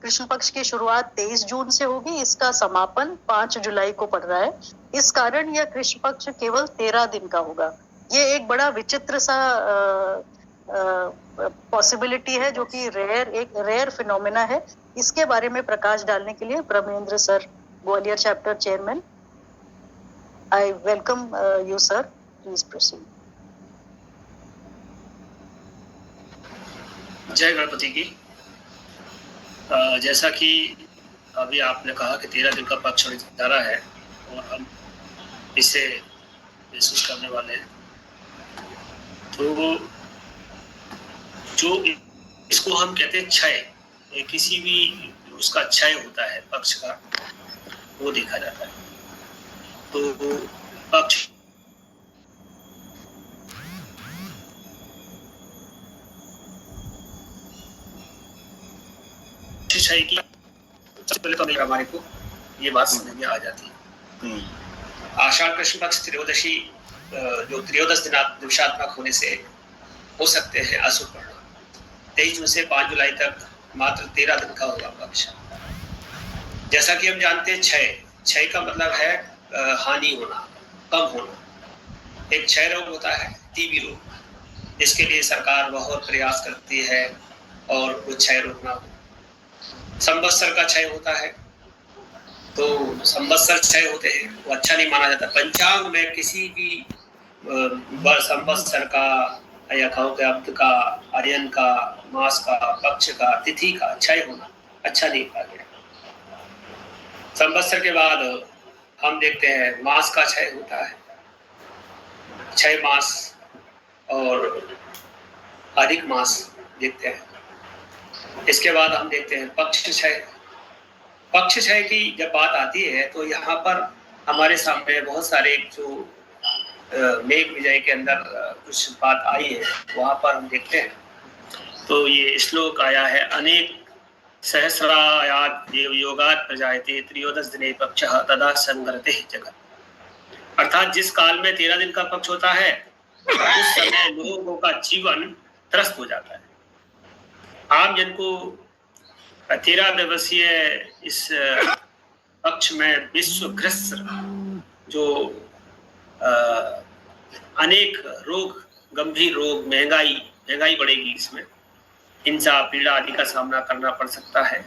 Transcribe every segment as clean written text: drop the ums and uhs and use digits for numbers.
कृष्ण पक्ष की शुरुआत 23 जून से होगी, इसका समापन 5 जुलाई को पड़ रहा है। इस कारण यह कृष्ण पक्ष केवल 13 दिन का होगा। ये एक बड़ा विचित्र सा पॉसिबिलिटी है, जो कि एक रेयर फिनोमेना है। इसके बारे में प्रकाश डालने के लिए Brahmendra sir, Gwalior chapter chairman, I welcome you sir, please proceed. जय गणपति की। जैसा कि अभी आपने कहा कि 13 दिन का पक्ष होने जा रहा है और हम इसे महसूस करने वाले हैं, तो जो इसको हम कहते हैं क्षय, किसी भी उसका क्षय होता है पक्ष का, वो देखा जाता है। तो पक्ष क्षय की सबसे पहले तो हमारे को ये बात समझ में आ जाती है। आषाढ़ कृष्ण पक्ष त्रयोदशी जो त्रयोदश दिवसात्मक होने से हो सकते हैं अशुभ परिणाम। 23 जून से 5 जुलाई तक मात्र 13 दिन का होगा पक्ष। जैसा कि हम जानते हैं क्षय का मतलब है हानि होना, कम होना। एक क्षय रोग होता है, टीबी रोग, जिसके लिए सरकार बहुत प्रयास करती है और वो क्षय रोग ना हो। संवत्सर का क्षय होता है, तो संवत्सर क्षय होते हैं, वो अच्छा नहीं माना जाता। पंचांग में किसी भी संवत्सर का या कहो के अब्द का, आर्यन का, मास का, पक्ष का, तिथि का क्षय होना अच्छा नहीं कहा गया। संवत्सर के बाद हम देखते हैं मास का क्षय होता है, 6 मास और अधिक मास देखते हैं। इसके बाद हम देखते हैं पक्ष क्षय। पक्ष क्षय की जब बात आती है तो यहाँ पर हमारे सामने बहुत सारे जो मेघ विजय के अंदर कुछ बात आई है, वहां पर हम देखते हैं तो ये श्लोक आया है, अनेक सहस्रायात योगात प्रजायते त्रयोदश दिने पक्षः तदा संगरते जगत। अर्थात जिस काल में 13 दिन का पक्ष होता है, उस समय लोगों का जीवन त्रस्त हो जाता है। आम जन को 13 दिवसीय इस पक्ष में विश्वग्रस्त जो अनेक रोग, गंभीर रोग, महंगाई बढ़ेगी, इसमें हिंसा, पीड़ा आदि का सामना करना पड़ सकता है।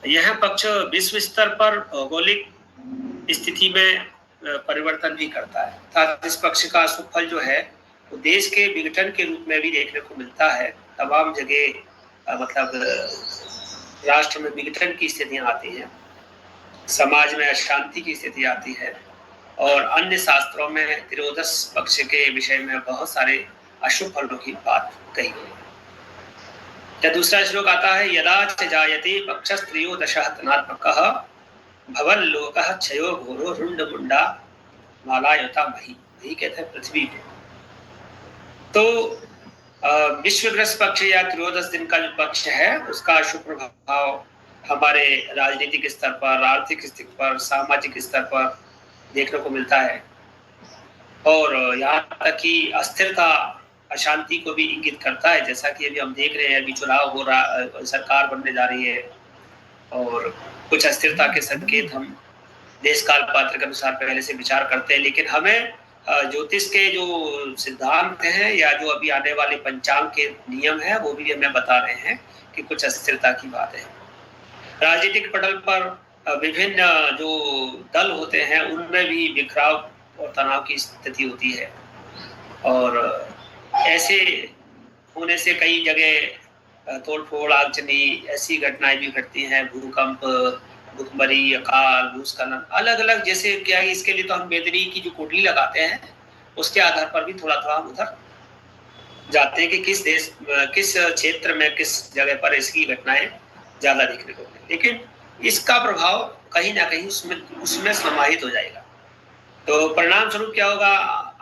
यह पक्ष विश्व स्तर पर भौगोलिक स्थिति में परिवर्तन भी करता है। अर्थात इस पक्ष का शुभ फल जो है वो देश के विघटन के रूप में भी देखने को मिलता है। तमाम जगह मतलब राष्ट्र में विघटन की स्थितियां आती हैं, समाज में अशांति की स्थिति आती है, और अन्य शास्त्रों में त्रयोदश पक्ष के विषय में बहुत सारे अशुभ फलों की बात कही गई है। या दूसरा श्लोक आता है, यदा च जायते पक्षस्त्रयोदशः तनात्मकः भवल्लोकः क्षयो घोरो रुंडमुंडा मालायुता मही। यही कहते हैं पृथ्वी पे। तो विश्वग्रस्त पक्ष या त्रयोदश दिन का जो पक्ष है, उसका शुभ प्रभाव हमारे राजनीतिक स्तर पर, आर्थिक स्थिति पर, सामाजिक स्तर पर देखने को मिलता है, और यहाँ तक कि अस्थिरता, अशांति को भी इंगित करता है। जैसा कि अभी हम देख रहे हैं, अभी चुनाव हो रहा, सरकार बनने जा रही है, और कुछ अस्थिरता के संकेत हम देश काल पात्र के अनुसार पहले से विचार करते हैं। लेकिन हमें ज्योतिष के जो सिद्धांत हैं या जो अभी आने वाले पंचांग के नियम हैं, वो भी हमें बता रहे हैं कि कुछ अस्थिरता की बात है। राजनीतिक पटल पर विभिन्न जो दल होते हैं, उनमें भी बिखराव और तनाव की स्थिति होती है, और ऐसे होने से कई जगह तोड़फोड़, आगजनी, ऐसी घटनाएं भी घटती हैं। भूकंप, भूखमरी, अकाल, भूस्खलन, अलग अलग। जैसे क्या है, इसके लिए तो हम बेदरी की जो कुंडली लगाते हैं, उसके आधार पर भी थोड़ा थोड़ा हम उधर जाते हैं कि किस क्षेत्र में, किस जगह पर इसकी घटनाएं ज्यादा देखने को मिले। लेकिन इसका प्रभाव कहीं ना कहीं उसमें समाहित हो जाएगा। तो परिणाम स्वरूप क्या होगा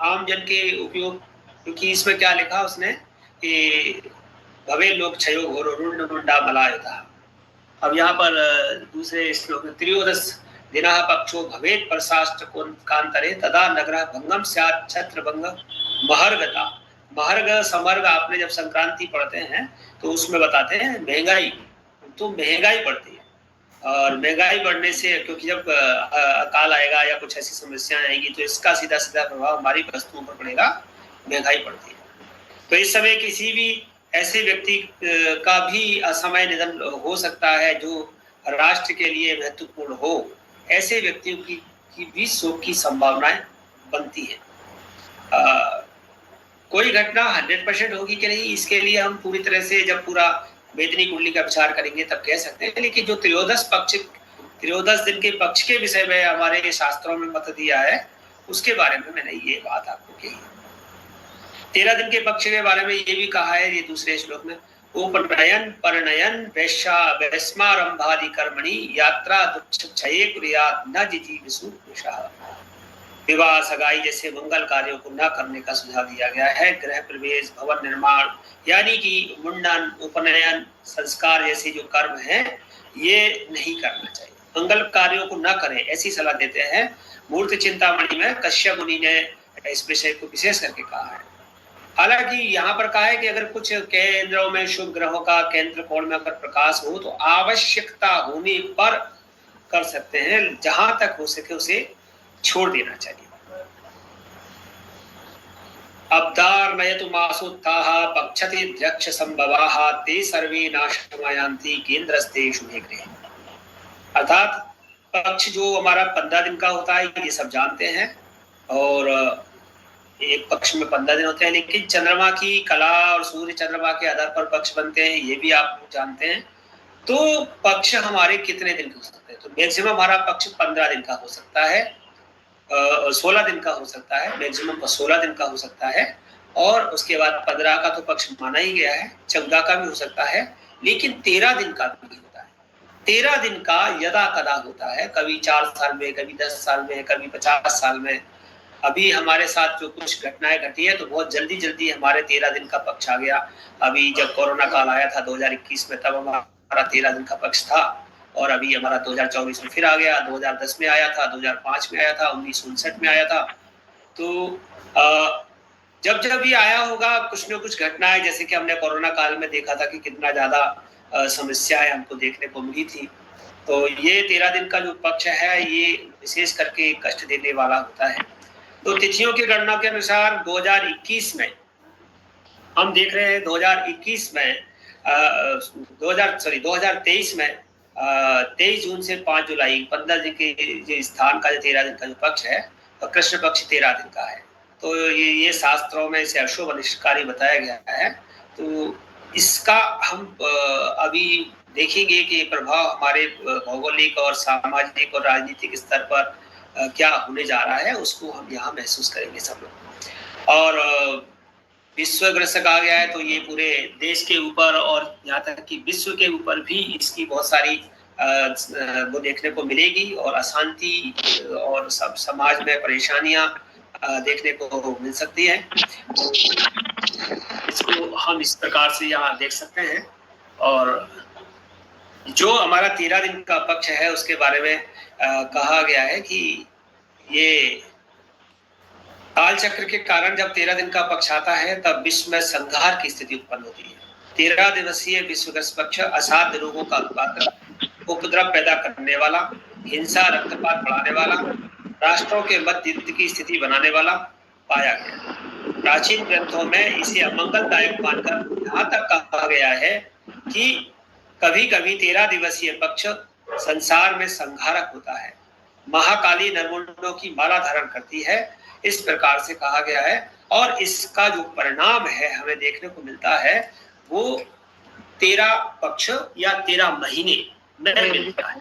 आम जन के उपयोग, क्योंकि इसमें क्या लिखा उसने कि भवे लोक क्षयो घोरो रुंड मुंडा मलायुता। अब यहाँ पर दूसरे श्लोक में त्रयोदश दिनः पक्षो भवेत् प्रशास्त्र कांतरे तदा नगरः भंगम स्यात् छत्र भंग महर्गता। महर्ग समर्ग आपने जब संक्रांति पढ़ते हैं तो उसमें बताते हैं महंगाई, तो महंगाई बढ़ती है, और महंगाई बढ़ने से, क्योंकि जब अकाल आएगा या कुछ ऐसी समस्याएं आएंगी तो इसका सीधा सीधा प्रभाव हमारी वस्तुओं पर पड़ेगा, महंगाई बढ़ती है। तो इस समय किसी भी ऐसे व्यक्ति का भी असमय निधन हो सकता है जो राष्ट्र के लिए महत्वपूर्ण हो। ऐसे व्यक्तियों की भी शोक की संभावनाएं बनती है। कोई घटना 100% होगी कि नहीं, इसके लिए हम पूरी तरह से जब पूरा वेदनी कुंडली का विचार करेंगे तब कह सकते हैं, लेकिन जो त्रयोदश दिन के पक्ष के विषय में हमारे शास्त्रों में मत दिया है, उसके बारे में मैंने ये बात आपको कही है। 13 दिन के पक्ष के बारे में ये भी कहा है, ये दूसरे श्लोक में, उपनयन परिणयन वैश्मारंभादि कर्मणि यात्रा दुःखक्षये कुर्यात् न जिजीविषु पुरुषः। विवाह सगाई जैसे मंगल कार्यों को न करने का सुझाव दिया गया है। गृह प्रवेश, भवन निर्माण, यानी कि मुंडन, उपनयन, संस्कार जैसे जो कर्म हैं ये नहीं करना चाहिए। मंगल कार्यों को न करें ऐसी सलाह देते हैं। मूर्ति चिंतामणि में कश्यप मुनि ने इस विषय को विशेष करके कहा है। हालांकि यहाँ पर कहा है कि अगर कुछ केंद्रों में शुभ ग्रहों का केंद्र कोण में अगर प्रकाश हो तो आवश्यकता होने पर कर सकते हैं, जहां तक हो सके उसे छोड़ देना चाहिए। अब्दार्नयतु मासोत्थाः पक्षति द्यक्ष संभवाः ते सर्वे नाशमायांति केंद्रस्ते शुभे गृहे। अर्थात पक्ष जो हमारा 15 दिन का होता है ये सब जानते हैं, और एक पक्ष में 15 दिन होते हैं, लेकिन चंद्रमा की कला और सूर्य चंद्रमा के आधार पर पक्ष बनते हैं, ये भी आप जानते हैं। तो पक्ष हमारे कितने दिन के हो सकते हैं? तो मैक्सिमम हमारा पक्ष 15 दिन का हो सकता है, 16 दिन का हो सकता है, मैक्सिमम 16 दिन का हो सकता है, और उसके बाद 15 का तो पक्ष माना ही गया है, 14 का भी हो सकता है, लेकिन 13 दिन का भी होता है। 13 दिन का यदा कदा होता है, कभी 4 साल में, कभी 10 साल में, कभी 50 साल में। अभी हमारे साथ जो कुछ घटनाएं घटी है तो बहुत जल्दी हमारे 13 दिन का पक्ष आ गया। अभी जब कोरोना काल आया था 2021 में, तब हमारा 13 दिन का पक्ष था, और अभी हमारा 2024 में फिर आ गया, 2010 में आया था, 2005 में आया था, 1959 में आया था। तो जब भी आया होगा कुछ न कुछ घटनाएं, जैसे कि हमने कोरोना काल में देखा था कि कितना ज्यादा समस्याएं हमको देखने को मिली थी। तो ये 13 दिन का जो पक्ष है ये विशेष करके कष्ट देने वाला होता है। तो तिथियों की गणना के अनुसार 2021 में हम देख रहे हैं, 2023 में 23 जून से 5 जुलाई 15 दिन के स्थान का जो 13 दिन का जो पक्ष है, तो कृष्ण पक्ष 13 दिन का है। तो ये शास्त्रों में इसे अशुभ अनिष्टकारी बताया गया है। तो इसका हम अभी देखेंगे कि प्रभाव हमारे भौगोलिक और सामाजिक और राजनीतिक स्तर पर क्या होने जा रहा है, उसको हम यहाँ महसूस करेंगे सब लोग। और विश्वग्रस्त कहा गया है, तो ये पूरे देश के ऊपर और यहाँ तक कि विश्व के ऊपर भी इसकी बहुत सारी वो देखने को मिलेगी, और अशांति और सब समाज में परेशानियां देखने को मिल सकती है। इसको हम इस प्रकार से यहाँ देख सकते हैं। और जो हमारा 13 दिन का पक्ष है उसके बारे में कहा गया है कि ये काल चक्र के कारण जब 13 दिन का पक्ष आता है तब विश्व में संघार की स्थिति उत्पन्न होती है। 13 दिवसीय विश्वग्रस्त पक्ष असाध्य रोगों का उपद्रव पैदा करने वाला, हिंसा रक्तपात बढ़ाने वाला, राष्ट्रों के मध्य युद्ध की स्थिति बनाने वाला पाया गया। प्राचीन ग्रंथों में इसे अमंगलदायक मानकर यहाँ तक कहा गया है कि कभी कभी 13 दिवसीय पक्ष संसार में संहारक होता है। महाकाली नरमुंडों की माला धारण करती है, इस प्रकार से कहा गया है। और इसका जो परिणाम है हमें देखने को मिलता है वो 13 पक्ष या 13 महीने में मिलता है।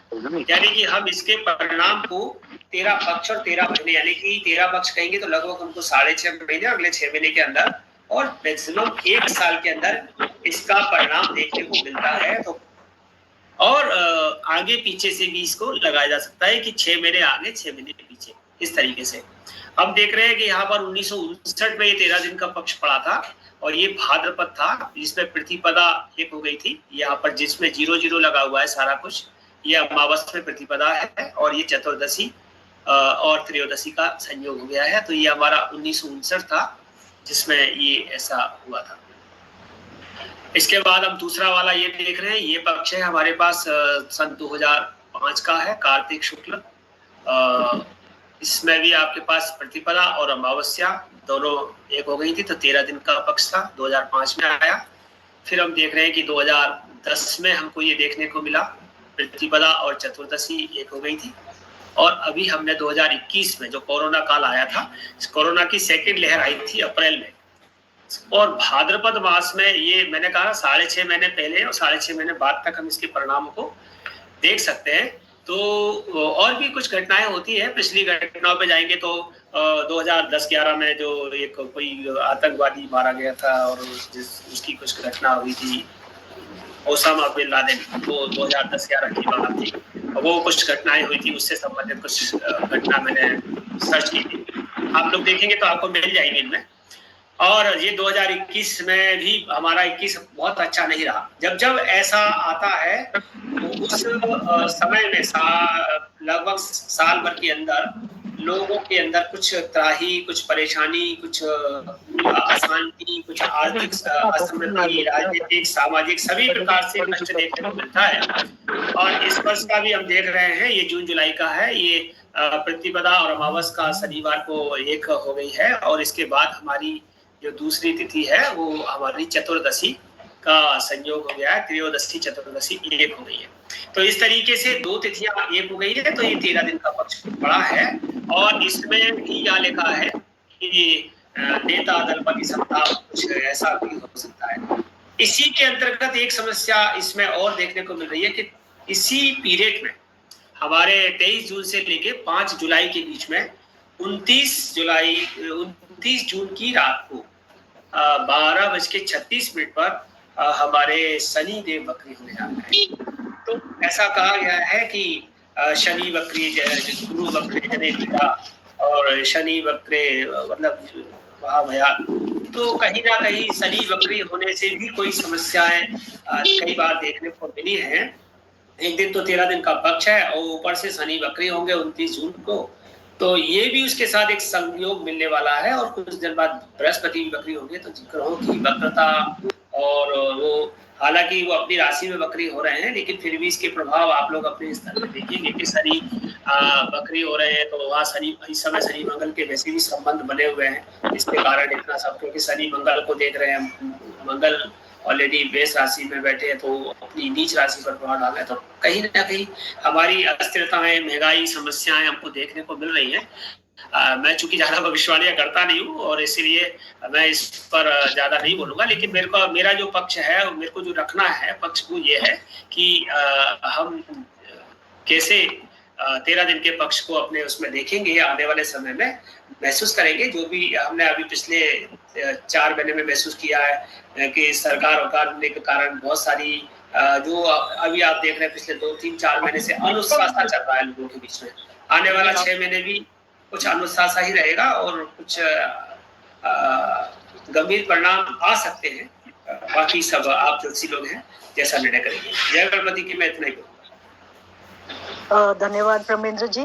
यानी कि हम इसके परिणाम को 13 पक्ष और 13 महीने, यानी कि 13 पक्ष कहेंगे तो लगभग हमको 6.5 महीने, अगले 6 महीने के अंदर और मैक्सिमम 1 साल के अंदर इसका परिणाम देखने को मिलता है। तो और आगे पीछे से भी इसको लगाया जा सकता है कि 6 महीने आगे 6 महीने पीछे, इस तरीके से हम देख रहे हैं कि यहाँ पर 1959 में ये 13 दिन का पक्ष पड़ा था, और ये भाद्रपद था जिसमें प्रतिपदा एक हो गई थी। यहाँ पर जिसमें 0 लगा हुआ है सारा कुछ, ये अमावस में प्रतिपदा है, और ये चतुर्दशी और त्रयोदशी का संयोग हो गया है। तो ये हमारा 1959 था जिसमें ये ऐसा हुआ था। इसके बाद हम दूसरा वाला ये देख रहे हैं, ये पक्ष है हमारे पास सन 2005 का है, कार्तिक शुक्ल। इसमें भी आपके पास प्रतिपदा और अमावस्या दोनों एक हो गई थी, तो 13 दिन का पक्ष था, 2005 में आया। फिर हम देख रहे हैं कि 2010 में हमको ये देखने को मिला, प्रतिपदा और चतुर्दशी एक हो गई थी। और अभी हमने 2021 में जो कोरोना काल आया था, कोरोना की सेकेंड लहर आई थी अप्रैल में, और भाद्रपद मास में ये मैंने कहा 6.5 महीने पहले और 6.5 महीने बाद तक हम इसके परिणामों को देख सकते हैं। तो और भी कुछ घटनाएं होती है, पिछली घटनाओं पे जाएंगे तो 2010-11 में जो एक कोई आतंकवादी मारा गया था और उसकी कुछ घटना हुई थी, ओसामा बिन लादेन, वो 2010-11 की बात थी। वो कुछ घटनाएं हुई थी, उससे संबंधित कुछ घटना मैंने सर्च की थी, आप लोग देखेंगे तो आपको मिल जाएंगे इनमें। और ये 2021 में भी हमारा 21 बहुत अच्छा नहीं रहा। जब जब ऐसा आता है तो उस समय में लगभग साल भर के अंदर लोगों के अंदर कुछ त्राही, कुछ परेशानी, कुछ अशांति, कुछ आर्थिक असमृद्धि, राजनीतिक, सामाजिक सभी प्रकार से कष्ट देखने को मिलता है। और इस वर्ष का भी हम देख रहे हैं, ये जून जुलाई का है, ये प्रतिपदा और अमावस का शनिवार को एक हो गई है, और इसके बाद हमारी जो दूसरी तिथि है वो हमारी चतुर्दशी का संयोग हो गया है, त्रयोदशी चतुर्दशी एक हो गई है। तो इस तरीके से 2 तिथियां एक हो गई है, तो ये 13 दिन का पक्ष बड़ा है। और इसमें भी क्या लिखा है कि नेता दलपति सत्ता, कुछ ऐसा भी हो सकता है। इसी के अंतर्गत एक समस्या इसमें और देखने को मिल रही है कि इसी पीरियड में हमारे 23 जून से लेके 5 जुलाई के बीच में 29 जून की रात को 12:36 पर हमारे शनि देव वक्री होने जा रहे हैं। तो ऐसा कहा गया है कि शनि वक्री, गुरु वक्री जनेता और शनि वक्रे मतलब भया, तो कहीं ना कहीं शनि वक्री होने से भी कोई समस्याएं कई बार देखने को मिली है। एक दिन तो 13 दिन का पक्ष है और ऊपर से शनि वक्री होंगे 29 जून को, तो ये भी उसके साथ एक संयोग मिलने वाला है। और कुछ दिन बाद बृहस्पति भी वक्री होंगे, तो ग्रहों की वक्रता, और वो हालांकि वो अपनी राशि में वक्री हो रहे हैं, लेकिन फिर भी इसके प्रभाव आप लोग अपने स्तर में देखेंगे कि शनि वक्री हो रहे हैं, तो वहाँ शनि इस समय शनि मंगल के वैसे भी संबंध बने हुए हैं, इसके कारण इतना सब, क्योंकि शनि मंगल को देख रहे हैं, मंगल ऑलरेडी मेष राशि में बैठे हैं, तो अपनी नीच राशि पर प्रभाव डाल रहे हैं। तो कहीं ना कहीं हमारी अस्थिरताएं, महंगाई, समस्याएं हमको देखने को मिल रही हैं। मैं चूंकि ज्यादा भविष्यवाणियां करता नहीं हूँ और इसलिए मैं इस पर ज्यादा नहीं बोलूंगा, लेकिन मेरा जो पक्ष है, मेरे को जो रखना है पक्ष, वो ये है कि हम कैसे 13 दिन के पक्ष को अपने उसमें देखेंगे, आने वाले समय में महसूस करेंगे। जो भी हमने अभी पिछले 4 महीने में महसूस किया है कि सरकार होने के कारण बहुत सारी जो अभी आप देख रहे हैं पिछले 2-3-4 महीने से अनुशासन चल रहा है लोगों के बीच में। आने वाला 6 महीने भी कुछ अनुशासन ही रहेगा और कुछ गंभीर परिणाम आ सकते हैं। बाकी सब आप ज्योतिषी लोग हैं, जैसा निर्णय करेंगे। जय गणपति की मैं इतना ही बोलूंगा। धन्यवाद ब्रह्मेंद्र जी।